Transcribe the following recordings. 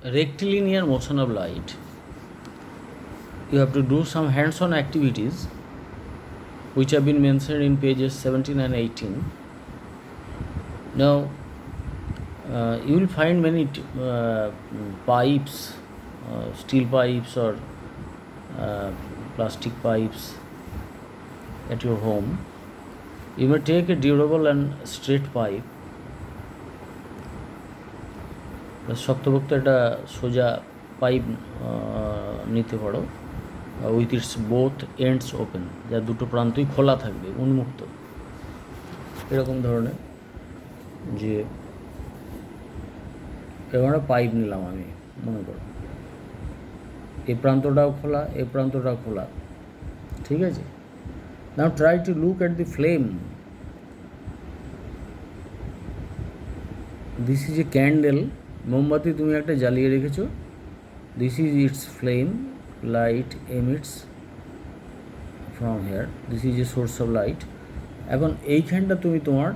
rectilinear motion of light, you have to do some hands-on activities which have been mentioned in pages 17 and 18. Now, you will find many pipes, steel pipes or plastic pipes at your home. You may take a durable and straight pipe. শক্তপোক্ত একটা সোজা pipe নিতে পারো, with its both ends open, যার দুটো প্রান্তই খোলা থাকবে, উন্মুক্ত, এরকম ধরনের। যে এবার পাইপ নিলাম আমি, মনে করো এই প্রান্তটাও খোলা, এই প্রান্তটাও খোলা, ঠিক আছে। Now try to look at the flame. This is a candle, মোমবাতি তুমি একটা জ্বালিয়ে রেখেছো। This is its flame, light emits from here, this is a source of light. এখন এইখানটা তুমি তোমার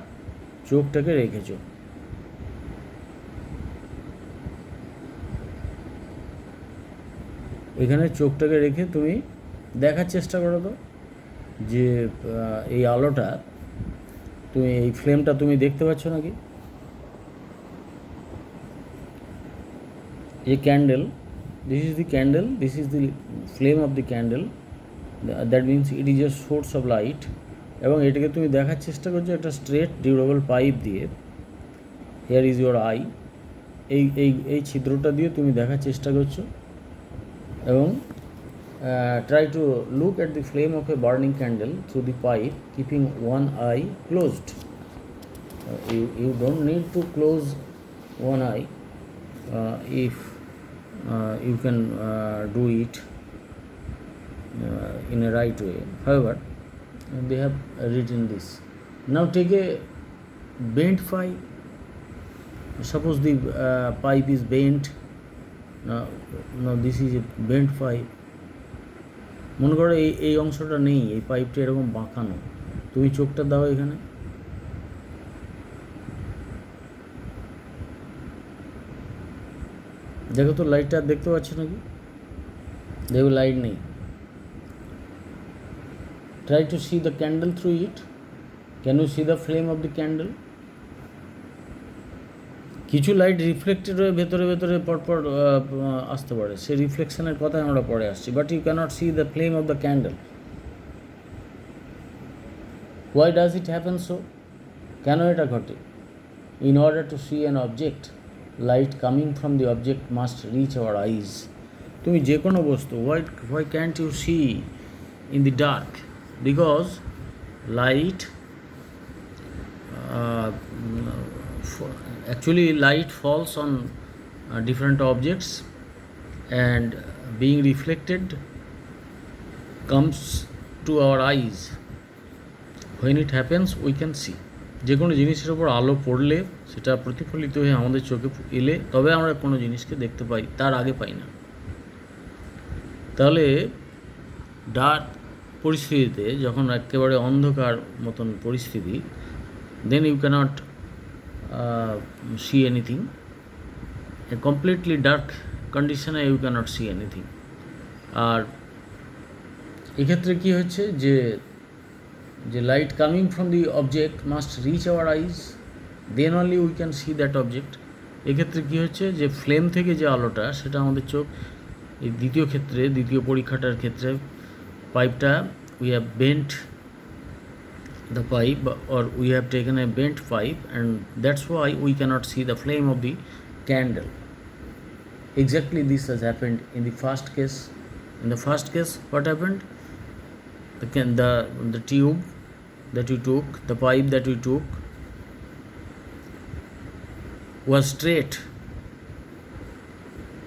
চোখটাকে রেখেছো। এখানে চোখটাকে রেখে তুমি দেখার চেষ্টা করো তো যে এই আলোটা, তুমি এই ফ্লেমটা তুমি দেখতে পাচ্ছ নাকি? A candle, this is the candle, this is the flame of the candle, that means it is a source of light। এবং এটাকে তুমি দেখার চেষ্টা করছো একটা স্ট্রেট ডিউরেবল পাইপ দিয়ে। হেয়ার ইজ ইউর আই, এই এই এই ছিদ্রটা দিয়ে তুমি দেখার চেষ্টা করছো এবং try to look at the flame of a burning candle through the pipe keeping one eye closed. You don't need to close one eye if you can do it in a right way. However, they have written this. Now take a bent pipe. Suppose the pipe is bent. Now this is a bent pipe. মনে করো এই অংশটা নেই, এই পাইপটা এরকম বাঁকানো, তুমি চোখটা দাও এখানে। দেখো তো লাইটটা দেখতে পাচ্ছ নাকি? দেখো লাইট নেই। Try to see the candle through it. Can you see the flame of the candle? কিছু লাইট রিফ্লেক্টেড হয়ে ভেতরে ভেতরে পরপর আসতে পারে, সেই রিফ্লেকশনের কথাই আমরা পরে আসছি। But you cannot see the flame of the candle. Why does it happen so? কেন এটা ঘটে? In order to see an object, light coming from the object must reach our eyes. তুমি যে কোনো বস্তু, why can't you see in the dark? Because light, actually light falls on different objects and being reflected comes to our eyes. When it happens we can see. যে কোনো জিনিসের ওপর আলো পড়লে সেটা প্রতিফলিত হয়ে আমাদের চোখে এলে তবে আমরা কোনো জিনিসকে দেখতে পাই, তার আগে পাই না। তাহলে ডার্ক পরিস্থিতিতে, যখন একেবারে অন্ধকার মতন পরিস্থিতি, then you cannot see anything. A completely dark condition you cannot see anything. আর এক্ষেত্রে কী হচ্ছে যে light coming from the object must reach our eyes, then only we can see that object. এক্ষেত্রে কী হচ্ছে যে ফ্লেম থেকে যে আলোটা, সেটা আমাদের চোখ, এই দ্বিতীয় ক্ষেত্রে, দ্বিতীয় পরীক্ষাটার ক্ষেত্রে পাইপটা, we have bent the pipe, or we have taken a bent pipe, and that's why we cannot see the flame of the candle. Exactly this has happened in the first case. In the first case, what happened? The tube that you took, the pipe that you took was straight,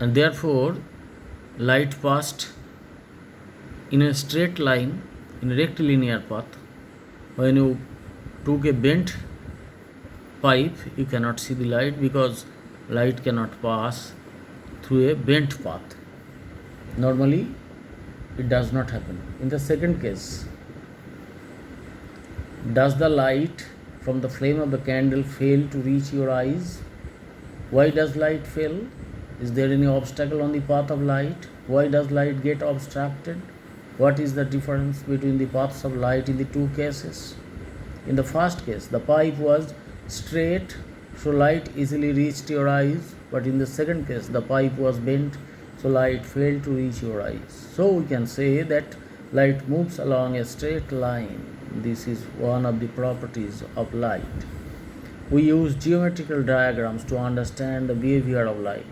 and therefore light passed in a straight line, in a rectilinear path. When you took a bent pipe, you cannot see the light because light cannot pass through a bent path. Normally, it does not happen. In the second case, does the light from the flame of the candle fail to reach your eyes? Why does light fail? Is there any obstacle on the path of light? Why does light get obstructed? What is the difference between the paths of light in the two cases? In the first case, the pipe was straight, so light easily reached your eyes, but in the second case, the pipe was bent, so light failed to reach your eyes. So we can say that light moves along a straight line. This is one of the properties of light. We use geometrical diagrams to understand the behavior of light.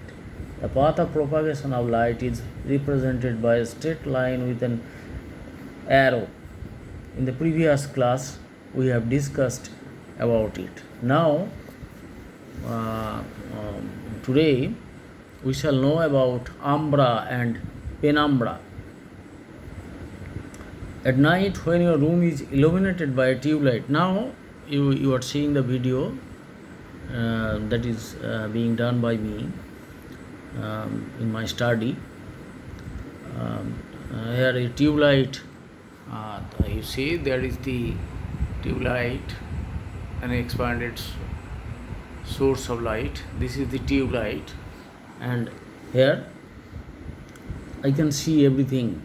The path of propagation of light is represented by a straight line with an arrow. In the previous class, we have discussed about it. Now, today, we shall know about umbra and penumbra. At night, when your room is illuminated by a tube light, now you are seeing the video that is being done by me in my study. Here a tube light, you see there is the tube light, an expanded source of light. This is the tube light, and here I can see everything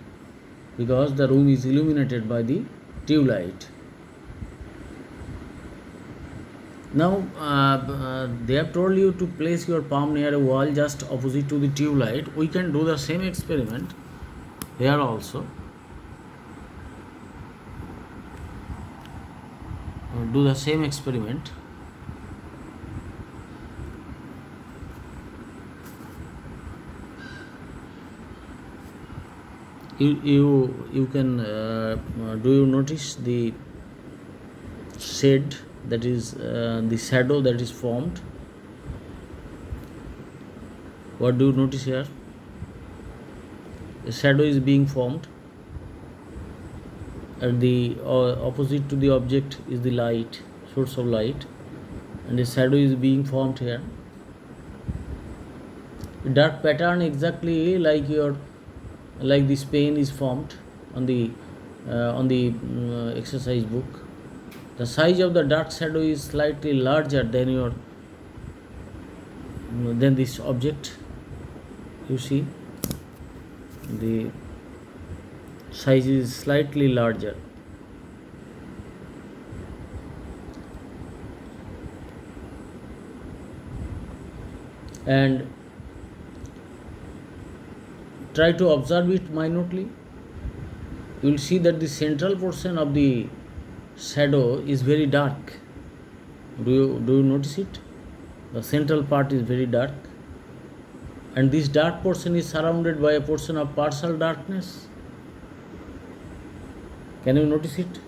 because the room is illuminated by the tube light. Now they have told you to place your palm near a wall just opposite to the tube light. We can do the same experiment here also. Do the same experiment. You can do you notice the shade, that is the shadow that is formed? What do you notice here? A shadow is being formed, and the opposite to the object is the light, source of light, and a shadow is being formed here. A dark pattern exactly like this pen is formed on the exercise book. The size of the dark shadow is slightly larger than this object. You see, the size is slightly larger. And try to observe it minutely. You will see that the central portion of the shadow is very dark. Do you notice it? The central part is very dark, and this dark portion is surrounded by a portion of partial darkness. Can you notice it?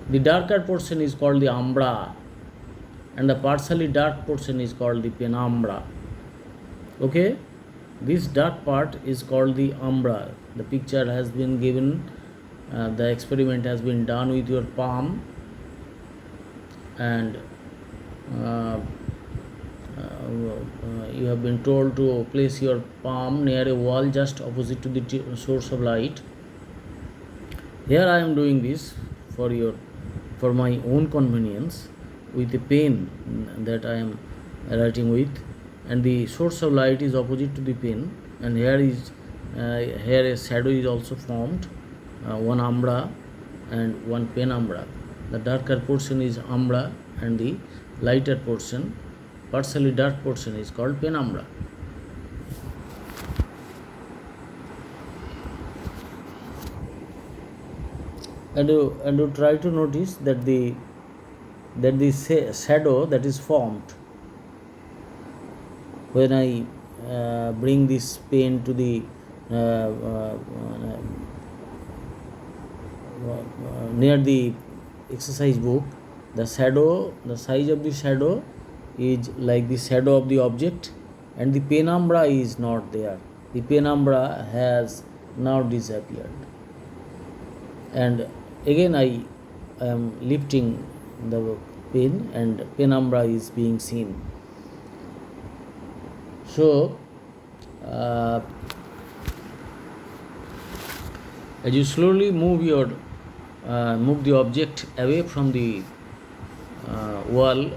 The darker portion is called the umbra, and the partially dark portion is called the penumbra. Okay, this dark part is called the umbra. The picture has been given. The experiment has been done with your palm, and you have been told to place your palm near a wall just opposite to the source of light. Here I am doing this for my own convenience with a pen that I am writing with, and the source of light is opposite to the pen, and here a shadow is also formed, one umbra and one penumbra. The darker portion is umbra, and the lighter portion, partially dark portion, is called penumbra. And you try to notice that the shadow that is formed when I bring this pen to the near the exercise book, the size of the shadow is like the shadow of the object, and the penumbra is not there. The penumbra has now disappeared, and again I am lifting the pen, and penumbra is being seen. So as you slowly move the object away from the wall,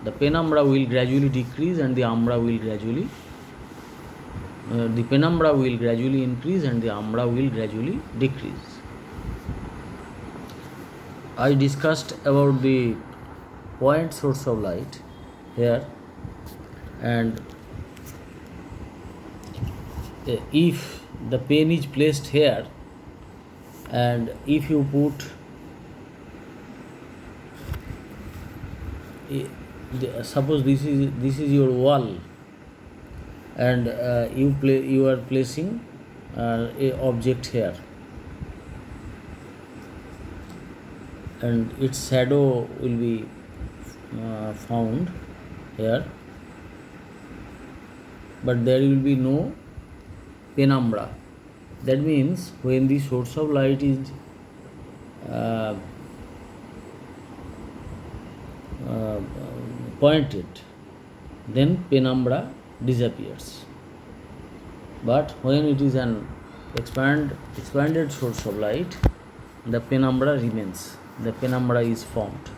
the penumbra will gradually decrease and the umbra will gradually the penumbra will gradually increase and the umbra will gradually decrease. I discussed about the point source of light here, and if the pen is placed here and if you put suppose this is your wall, and you are placing a object here, and its shadow will be found here, but there will be no penumbra. That means when the source of light is pointed, then penumbra disappears. But when it is an expanded source of light, the penumbra remains. The penumbra is formed.